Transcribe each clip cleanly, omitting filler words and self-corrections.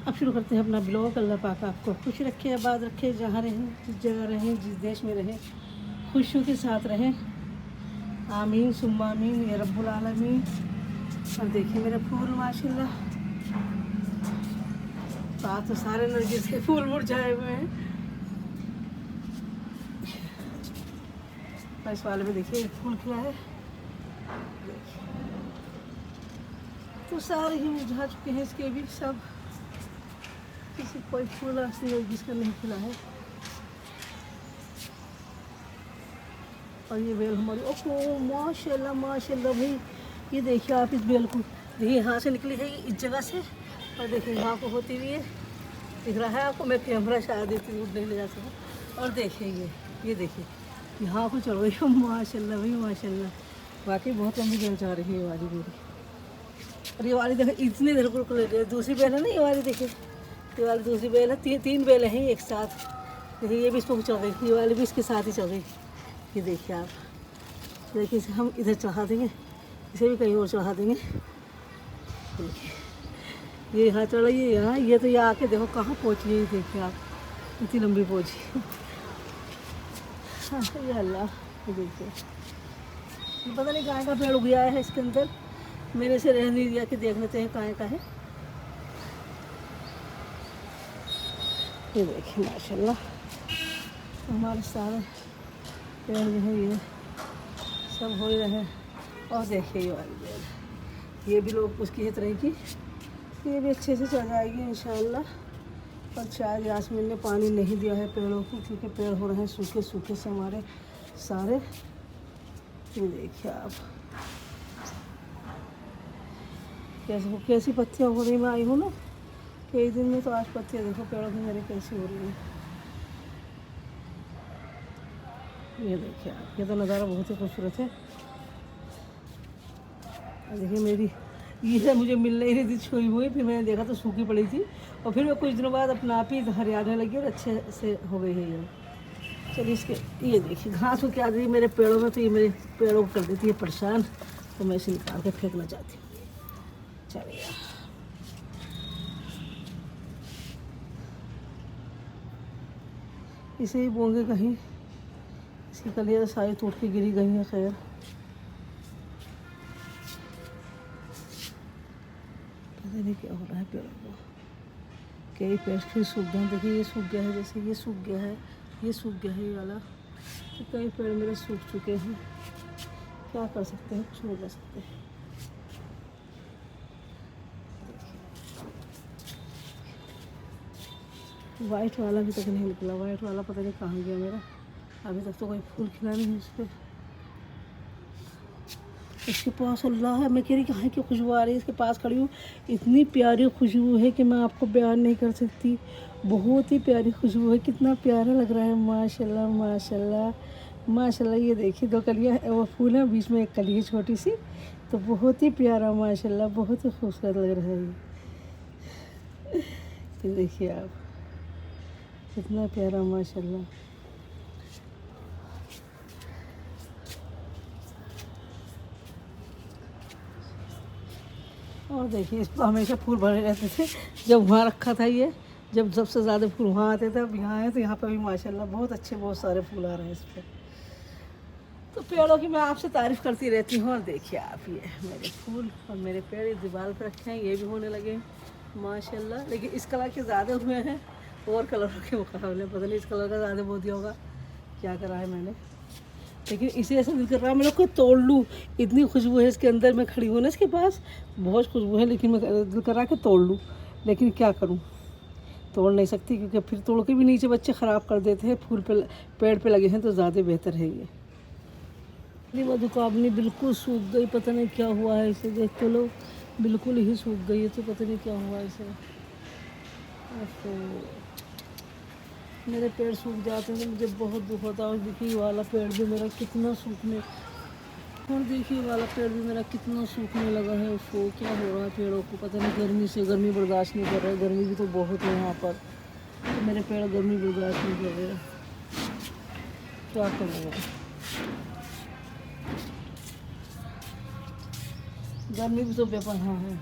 अब शुरू करते हैं अपना ब्लॉग। अल्लाह पाक आपको खुश रखे, आबाद रखे, जहाँ रहें, जिस जगह रहें, जिस देश में रहें, खुशियों के साथ रहें। आमीन सुम्मा आमीन या रब्बुल आलमीन। और देखिए मेरे फूल माशाल्लाह, साथ तो सारे नरगिस के फूल मुरझाए हुए हैं। और इस वाले में देखिए एक फूल खिला है, तो सारे ही मुरझा चुके हैं इसके भी सब। किसी कोई फूल नरगिस का नहीं खिला है। और ये बेल हमारी, ओहो माशाल्लाह माशाल्लाह भाई, ये देखिए आप इस बेल को देखिए, यहाँ से निकली है इस जगह से, और देखिए यहाँ को होती हुई है, दिख रहा है आपको। मैं कैमरा शायद इतनी दूर नहीं ले जा सकूँ। और देखिए ये देखिए यहाँ को चल रही है माशाल्लाह भाई माशाल्लाह, वाकई बहुत लंबी बेल जा रही है ये वाली मेरी। और ये वाली देखो इतनी देर को ले गए, दूसरी बेल है ना ये वाली, देखिए ये वाली दूसरी बेल है। तीन बेलें हैं एक साथ। देखिए ये भी इसको चल रही, ये वाली भी इसके साथ ही चल रही। ये देखिए आप, देखिए इसे हम इधर चढ़ा देंगे, इसे भी कहीं और चढ़ा देंगे। ये यहाँ चढ़ रही है, यहाँ ये तो ये आके देखो कहाँ पहुँची है। देखिए आप इतनी लंबी पहुँची। हाँ ये अल्लाह, ये देखिए पता नहीं कहाँ का पेड़ उग गया है इसके अंदर, मेरे से रह नहीं दिया कि देख लेते हैं कहाँ का है। ये देखिए माशाल्लाह हमारे सारे पेड़ जो है ये सब हो ही रहे। और देखिए ये वाली बेल, ये भी लोग उसकी ही तरह की, ये भी अच्छे से चल जाएगी इंशाअल्लाह। और शायद यास्मीन ने पानी नहीं दिया है पेड़ों को, क्योंकि पेड़ हो रहे हैं सूखे सूखे से हमारे सारे। ये देखिए आप कैसी पत्तियाँ हो रही। मैं आई हूँ ना कई दिन में, तो आज पत्तियाँ देखो पेड़ों की मेरी कैसी हो रही है। ये देखिए आप, ये तो नज़ारा बहुत ही खूबसूरत है। देखिए मेरी ये मुझे मिल नहीं रही थी छुई हुई, फिर मैंने देखा तो सूखी पड़ी थी, और फिर मैं कुछ दिनों बाद अपना आप ही हरियाने लगी और अच्छे से हो गई है ये। चलिए इसके ये देखिए घास को क्या दी मेरे पेड़ों में, तो ये मेरे पेड़ों को कर देती है परेशान, तो मैं इसे निकाल के फेंकना चाहती हूँ। चलिए इसे ही बोंगे कहीं, इसकी कलियाँ सारी टूट के गिरी गई हैं। खैर पता नहीं क्या हो रहा है पेड़ों को, कई पेड़ फिर सूख गए। देखिए ये सूख गया है, जैसे ये सूख गया है, ये सूख गया है ये वाला, तो कई पेड़ मेरे सूख चुके हैं। क्या कर सकते हैं, कुछ नहीं कर सकते। वाइट वाला अभी तक नहीं निकला, वाइट वाला पता नहीं कहाँ गया मेरा, अभी तक तो कोई फूल खिला नहीं है उस पर। इसके पास अल्लाह है, मैं कह रही कहाँ की खुशबू आ रही है, इसके पास खड़ी हूँ, इतनी प्यारी खुशबू है कि मैं आपको बयान नहीं कर सकती। बहुत ही प्यारी खुशबू है, कितना प्यारा लग रहा है माशाल्लाह माशाल्लाह माशाल्लाह। ये देखिए दो कलियाँ वो फूल हैं, बीच में एक कली है छोटी सी, तो बहुत ही प्यारा माशाल्लाह, बहुत ही खूबसूरत लग रहा है ये देखिए आप, कितना प्यारा माशाल्लाह। और देखिए इस पर हमेशा फूल भरे रहते थे जब वहाँ रखा था ये, जब सबसे ज़्यादा फूल वहाँ आते थे, अब यहाँ आए तो यहाँ पर भी माशाल्लाह बहुत अच्छे बहुत सारे फूल आ रहे हैं इस पर। तो पेड़ों की मैं आपसे तारीफ़ करती रहती हूँ। और देखिए आप ये मेरे फूल और मेरे पेड़ इस दीवार पर रखे हैं, ये भी होने लगे माशाल्लाह। लेकिन इस कलर के ज़्यादा हुए हैं और कलरों के मुकाबले, पता नहीं इस कलर का ज़्यादा बहुत दिया होगा, क्या करा है मैंने। लेकिन इसे ऐसा दिल कर रहा है मैं लोग को तोड़ लूँ, इतनी खुशबू है इसके अंदर। मैं खड़ी हूँ ना इसके पास, बहुत खुशबू है, लेकिन मैं दिल कर रहा है कि तोड़ लूँ, लेकिन क्या करूँ, तोड़ नहीं सकती, क्योंकि फिर तोड़ के भी नीचे बच्चे ख़राब कर देते हैं। फूल पे पेड़ पे लगे हैं तो ज़्यादा बेहतर है ये। मधुकामनी बिल्कुल सूख गई, पता नहीं क्या हुआ है इसे, देख तो लो बिल्कुल ही सूख गई है, तो पता नहीं क्या हुआ इसे। तो मेरे पेड़ सूख जाते हैं तो मुझे बहुत दुख होता है। और देखिए वाला पेड़ भी मेरा कितना सूखने, और देखिए वाला पेड़ भी मेरा कितना सूखने लगा है। उसको क्या हो रहा है पेड़ों को, पता नहीं, गर्मी से, गर्मी बर्दाश्त नहीं कर रहा है, गर्मी भी तो बहुत है यहाँ पर, तो मेरे पेड़ गर्मी बर्दाश्त नहीं कर रहे, क्या करूँगा। गर्मी भी तो बेपनाह है।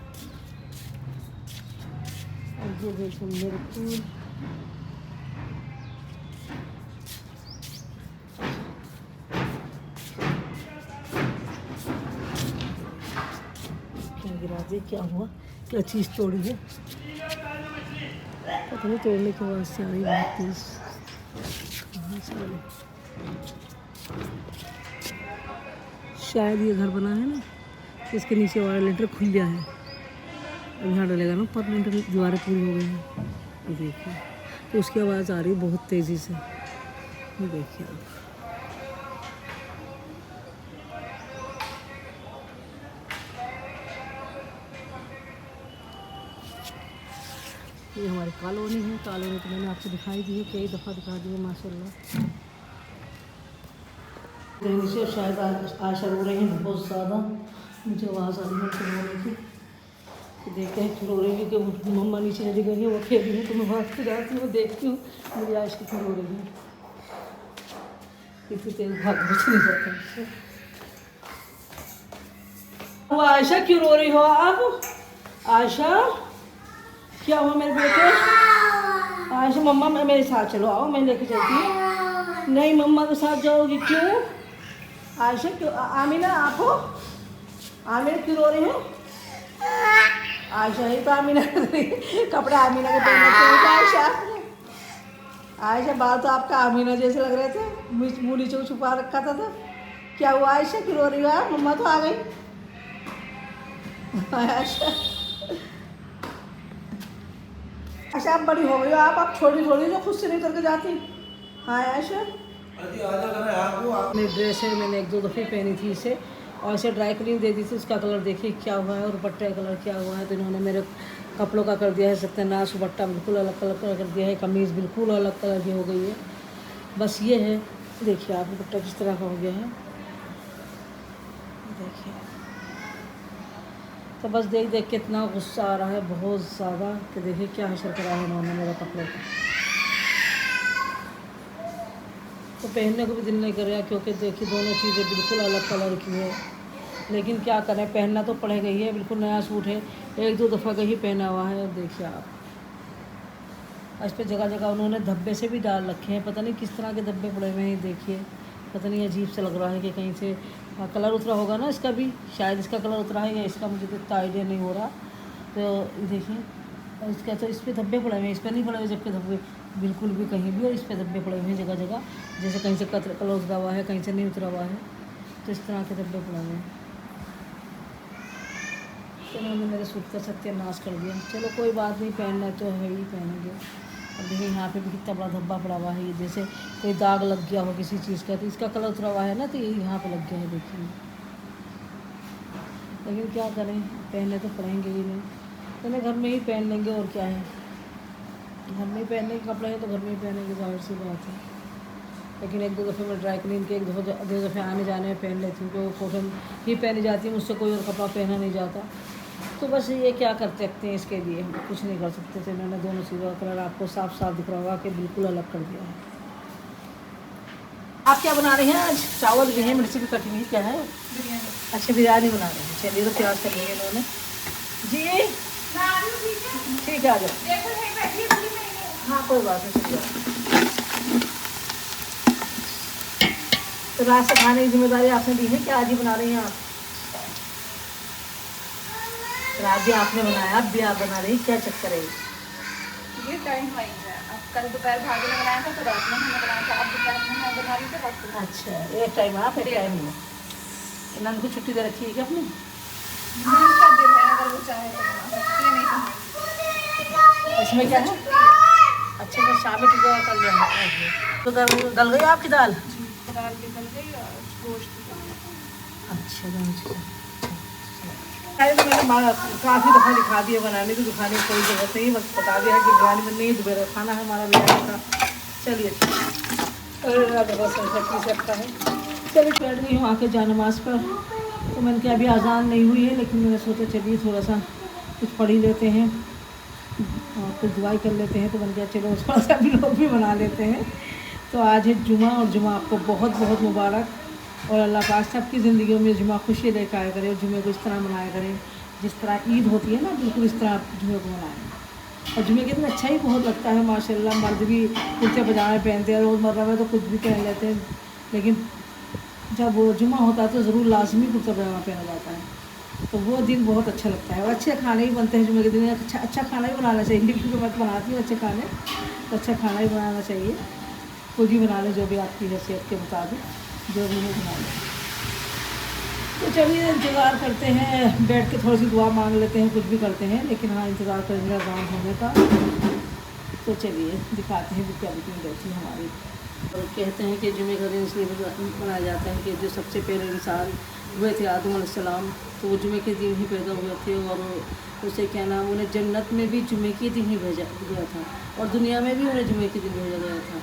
और ये देखो मेरे फूल। क्या गिरा दी, क्या हुआ, क्या चीज़ तोड़ी है पता नहीं। तोड़ने के बाद से आ रही बहुत तेज। शायद ये घर बना है ना, इसके नीचे वाला लेंटर खुल गया है। अब यहाँ डलेगा ना, पर लेंटर दीवारें पूरी हो गई हैं। ये देखिए, तो उसकी आवाज़ आ रही है बहुत तेज़ी से। ये देखिए आप, ये हमारी कॉलोनी है। कॉलोनी तो मैंने आपको दिखाई दी है, कई दफ़ा दिखा दी है माशाल्लाह। नीचे शायद आशा रो रही हैं बहुत ज़्यादा, मुझे आवाज़ आ रही है उनके रोने की। तो देखते हैं क्यों रो रही है, कि मम्मा नीचे चली गई है, वो खेल रही है, तो मैं भाग के जाती हूँ, देखती हूँ मेरी आयशा क्यों रो रही है। इतनी तेज भाग नहीं जाता। वो आयशा क्यों रो रही हो आप? आयशा क्या हुआ मेरे बेटे? आयशा मम्मा मेरे साथ चलो, आओ मैं लेके चलती हूँ। नहीं मम्मा के साथ जाओगी, क्यों? आयशा क्यों? आमीना आप हो? आमीना क्यों रो रही हो? आयशा ही तो आमीना कपड़े आमीना के पहनने थे। आयशा, आयशा बाल तो आपका आमीना जैसे लग रहे थे, मुँह नीचे छुपा रखा था। क्या हुआ आयशा क्यों रो रही हो? मम्मा तो आ गई। आयशा, आयशा आप बड़ी हो गई हो, आप छोटी थोड़ी जो खुद से नहीं करके जाती। हाँ आयशा, मेरी ड्रेस है, मैंने 1-2 दफ़े पहनी थी इसे, और इसे ड्राई क्लीन दे दी थी। उसका कलर देखिए क्या हुआ है, और दुपट्टे का कलर क्या हुआ है। तो इन्होंने मेरे कपड़ों का कर दिया है सत्यानाश। दुपट्टा बिल्कुल अलग कलर का कर दिया है, कमीज़ बिल्कुल अलग कलर की हो गई है। बस ये है, देखिए आप दुपट्टा किस तरह का हो गया है, देखिए। तो बस देख देख के इतना गुस्सा आ रहा है बहुत ज़्यादा, कि देखिए क्या हशर करा है इन्होंने मेरे कपड़ों का। तो पहनने को भी दिल नहीं कर रहा, क्योंकि देखिए दोनों चीज़ें बिल्कुल अलग कलर की है। लेकिन क्या करें, पहनना तो पड़ेगा ही है। बिल्कुल नया सूट है, 1-2 दफ़ा का ही पहना हुआ है। और देखिए आप, इस पर जगह जगह उन्होंने धब्बे से भी डाल रखे हैं, पता नहीं किस तरह के धब्बे पड़े हुए हैं। देखिए पता नहीं, अजीब से लग रहा है कि कहीं से कलर उतरा होगा ना इसका भी, शायद इसका कलर उतरा है या इसका, मुझे तो इतना आइडिया नहीं हो रहा। तो देखिए इसका तो इस पर धब्बे पड़े हुए हैं, इस पर नहीं पड़े हुए, जबकि धब्बे बिल्कुल भी कहीं भी, और इस पर धब्बे पड़े हुए हैं जगह जगह, जैसे कहीं से कलर उतरा हुआ है, कहीं से नहीं उतरा हुआ है। तो इस तरह के धब्बे पड़े हुए हैं। तो उन्होंने मेरे सूट का सत्यानाश कर दिया। चलो कोई बात नहीं, पहनना तो है ही, पहनेंगे। अब देखिए यहाँ पे भी कितना बड़ा धब्बा पड़ा हुआ है, ये जैसे कोई दाग लग गया हो किसी चीज़ का। तो इसका कलर उतरा हुआ है ना, तो ये यहाँ पे लग गया है, देखिए। लेकिन क्या करें, पहनने तो पड़ेंगे ही नहीं, तो मैं घर में ही पहन लेंगे, और क्या है। घर में ही पहनने के कपड़े हैं तो घर में ही पहनेंगे, जाहिर सी बात है। लेकिन 1-2 दफ़े मैं ड्राई क्लीन के 1-2 दफ़े आने जाने में पहन लेती हूँ, क्योंकि कॉटन ही पहनी जाती है, मुझसे कोई और कपड़ा पहना नहीं जाता। तो बस ये क्या कर सकते हैं, इसके लिए हम कुछ नहीं कर सकते। तो मैंने दोनों चीज़ों का कलर आपको साफ साफ दिख रहा होगा कि बिल्कुल अलग कर दिया है। आप क्या बना रहे हैं आज? चावल भी है, मिर्ची भी कटी हुई, क्या है? बिरयानी। अच्छा बिरयानी बना रहे हैं, चलिए। तो प्याज कर लिया इन्होंने जी, ठीक है आ जाओ। हाँ कोई बात नहीं। तो रात से खाने की जिम्मेदारी आपने दी है, क्या आज ही बना रही हैं आप? रात भी आपने बनाया, अब भी आप बना रही, क्या चक्कर है? ये टाइम वाइज है। अब कल दोपहर भाभी ने बनाया था, तो रात में हमने बनाया था। अब दोपहर में मैं बना रही थी, रात को। अच्छा, एक टाइम आप, एक टाइम में। नंद को छुट्टी दे रखी है क्या अपनी? नंद का दिल है, अगर वो चाहे तो बना सकती है, नहीं तो इसमें क्या है? अच्छा मैं शाम में टिका कर लिया। तो गल गई आपकी दाल? दाल भी गल गई और गोश्त भी गल गया। अच्छा तो मैंने काफ़ी दफ़ा दिखा दिया, बनाने की दिखाने की कोई ज़रूरत नहीं, बस बता दिया कि बिरयानी बननी है, दोपहर का खाना है हमारा बिरयानी का। चलिए बस रखता है। चलिए बैठ गई हूँ आके जानमाज पर। तो मैंने कहा अभी आज़ान नहीं हुई है, लेकिन मैंने सोचा चलिए थोड़ा सा कुछ पढ़ ही लेते हैं और कुछ दुआई कर लेते हैं। तो मैंने कहा चलो थोड़ा सा भी लोग भी बना लेते हैं। तो आज है जुमा, और जुमा आपको बहुत बहुत मुबारक, और अल्लाह पाक सबकी ज़िंदगियों में जुमा खुशी लेकर आया करे, और जुमे को इस तरह मनाया करें जिस तरह ईद होती है ना, बिल्कुल इस तरह आप जुमे को मनाएं। और जुमे के दिन अच्छा ही बहुत लगता है माशाल्लाह। मर्द भी कुर्ते पजामे पहनते हैं, रोज़मर्रा में तो कुछ भी पहन लेते हैं, लेकिन जब वो जुमा होता है तो ज़रूर लाजमी कुर्ता पजामा पहना जाता है। तो वो दिन बहुत अच्छा लगता है। और अच्छे खाने भी बनते हैं जुमे के दिन। अच्छा खाना भी बनाना चाहिए, क्योंकि मैं बनाती हूँ अच्छे खाने, तो अच्छा खाना भी बनाना चाहिए। खुद ही बना लें, जो भी आपकी हैसियत के मुताबिक जो भी बना लें। तो चलिए इंतज़ार करते हैं, बैठ के थोड़ी सी दुआ मांग लेते हैं, कुछ भी करते हैं, लेकिन हाँ इंतज़ार करेंगे अज़ान होने का। तो चलिए दिखाते हैं क्या बुकिंग रहती है हमारी। और कहते हैं कि जुमे का दिन इसलिए मनाया जाता है कि जो सबसे पहले इंसान हुए थे आदम अलैहिस्सलाम, तो वो जुमे के दिन ही पैदा हुए थे। और उसे क्या नाम, उन्हें जन्नत में भी जुमे के दिन ही भेजा गया था, और दुनिया में भी उन्हें जुमे के दिन भेजा गया था।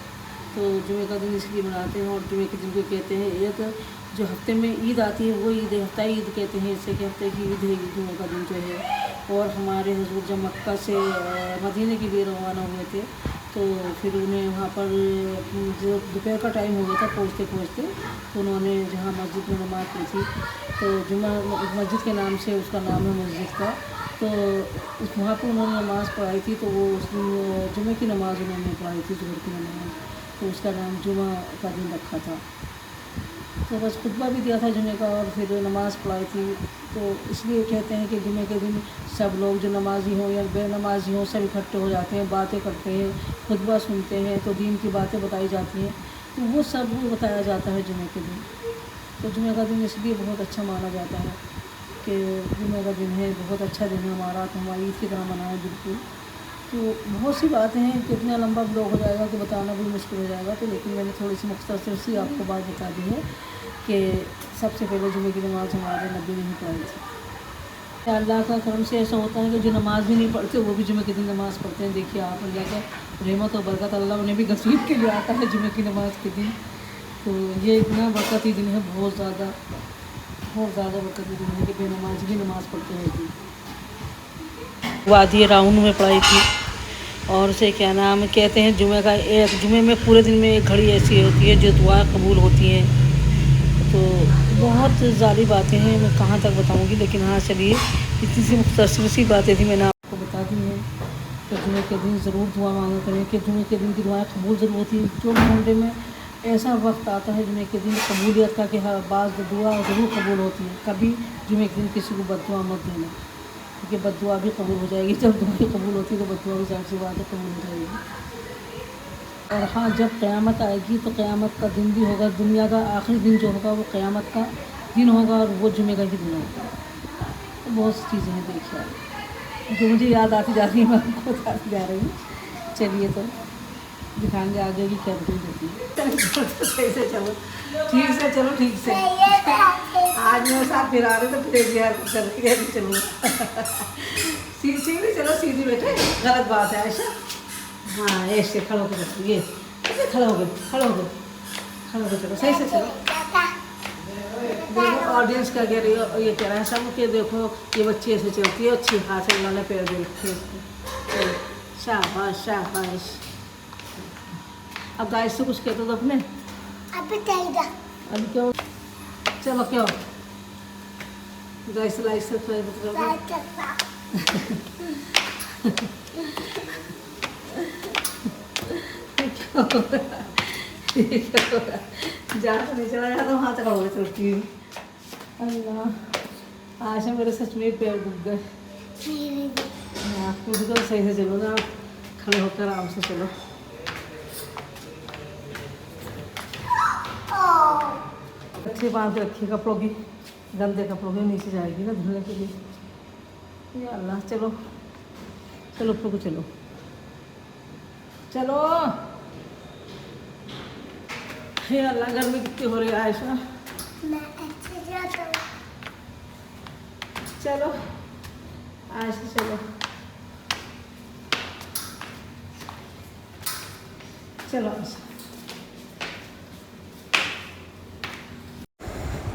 तो जुमे का दिन इसलिए मनाते हैं। और जुमे के दिन को कहते हैं, एक जो हफ्ते में ईद आती है वो ईद हफ्ता ईद कहते हैं, इससे कि हफ्ते की ईद है जुमे का दिन जो है। और हमारे हुजूर जब मक्का से मदीने के लिए रवाना हुए थे, तो फिर उन्हें वहाँ पर जो दोपहर का टाइम हो गया था पहुँचते पहुँचते, तो उन्होंने जहाँ मस्जिद में नमाज़ पढ़ी थी, तो जुमा मस्जिद के नाम से उसका नाम है मस्जिद का, तो वहाँ पर उन्होंने नमाज़ पढ़ाई थी। तो वो उस जुमे की नमाज़ उन्होंने पढ़ाई थी, जुमे की नमाज़, तो उसका नाम जुमा का दिन रखा था। तो बस खुतबा भी दिया था जुमे का, और फिर नमाज़ पढ़ाई थी। तो इसलिए कहते हैं कि जुमे के दिन सब लोग जो नमाजी हों या बेनमाजी हों, सब इकट्ठे हो जाते हैं, बातें करते हैं, खुतबा सुनते हैं, तो दीन की बातें बताई जाती हैं, तो वो सब बताया जाता है जुमे के दिन। तो जुमे का दिन इसलिए बहुत अच्छा माना जाता है कि जुमे का दिन है, बहुत अच्छा दिन है हमारा, तो हमारी ईद की तरह मनाएं बिल्कुल। तो बहुत सी बातें हैं, कितना लंबा ब्लॉग हो जाएगा तो बताना भी मुश्किल हो जाएगा, तो लेकिन मैंने थोड़ी सी मुख्तसर सी आपको बात बता दी है कि सबसे पहले जुमे की नमाज़ हमारे नबी ने ही पढ़ी थी। अल्लाह का करम से ऐसा होता है कि जो नमाज़ भी नहीं पढ़ते वो भी जुमे के दिन नमाज़ पढ़ते हैं। देखिए आप, अल्लाह का रहमत और बरकत अल्लाह उन्हें भी गसीब के लिए आता है जुमे की नमाज़ के दिन। तो ये इतना बरकती दिन है, बहुत ज़्यादा बरकती दिन है कि बेनमाज भी नमाज़ पढ़ते हैं। वादी राउंड में पढ़ाई थी। और उसे क्या नाम कहते हैं, जुमे में पूरे दिन में एक घड़ी ऐसी होती है जो दुआ कबूल होती हैं। तो बहुत ज़्यादा बातें हैं, मैं कहाँ तक बताऊँगी, लेकिन हाँ चलिए इतनी सी मुख्तसर सी बातें थी मैंने आपको बता दी हैं। तो जुमे के दिन ज़रूर दुआ मांगा करें कि जुमे के दिन की दुआएं कबूल ज़रूर होती है। जो घंटे में ऐसा वक्त आता है जुमे के दिन कबूलियत का कि हर बाज़ दुआ ज़रूर कबूल होती है। कभी जुमे के दिन किसी को बद्दुआ मत देना, क्योंकि बद्दुआ भी कबूल हो जाएगी। जब दुआ कबूल होती है तो बद्दुआ भी ज़ाहिर सी बात है कबूल हो जाएगी। और हाँ, जब क़यामत आएगी तो क़यामत का दिन भी होगा, दुनिया का आखिरी दिन जो होगा वो क़यामत का दिन होगा, और वो जुमे का ही दिन होगा। तो बहुत सी चीज़ें हैं देखिए, जो मुझे याद आती जा रही है मैं आपको बताती जा रही हूँ। चलिए तो दिखाएंगे आगे भी क्या बुकिंग होती है। सही से चलो, ठीक से चलो, ठीक से। आज मेरे साथ फिर आ रहे तो फिर यार कर रही चलो। सीधी चलो, सीधी बेटे, गलत बात है ऐसा। हाँ ऐसे खड़ा होकर चलो, ये खड़ा हो गए चलो, सही से चलो। देखो ऑडियंस क्या कह रही है, ये कह रहा है सब के देखो ये बच्ची ऐसे चलती है, अच्छी हाथ से लाने पैर दे रखे इसको। शाबाश शाबाश। अब गाइस से कुछ कहते तो अपने अभी क्यों, चलो क्यों गाइस लाइक सब्सक्राइब जा तो नहीं चला जाता, वहाँ तक हो गए चलती हूँ। अल्लाह आज मेरे सच में पैर दुख गए। आपको भी तो सही से चलो ना, खड़े होकर आराम से चलो। अच्छे बांध के रखिए कपड़ों की, गंदे कपड़ों की नीचे जाएगी ना धुलने के लिए। या अल्लाह, चलो चलो ऊपर को चलो, चलो। हे अल्लाह, गर्मी कितनी हो रही है आयशा। चलो आयशा चलो, चलो आयशा।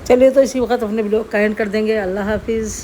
चलिए तो इसी वक्त अपने वीडियो का एंड कर देंगे। अल्लाह हाफिज़।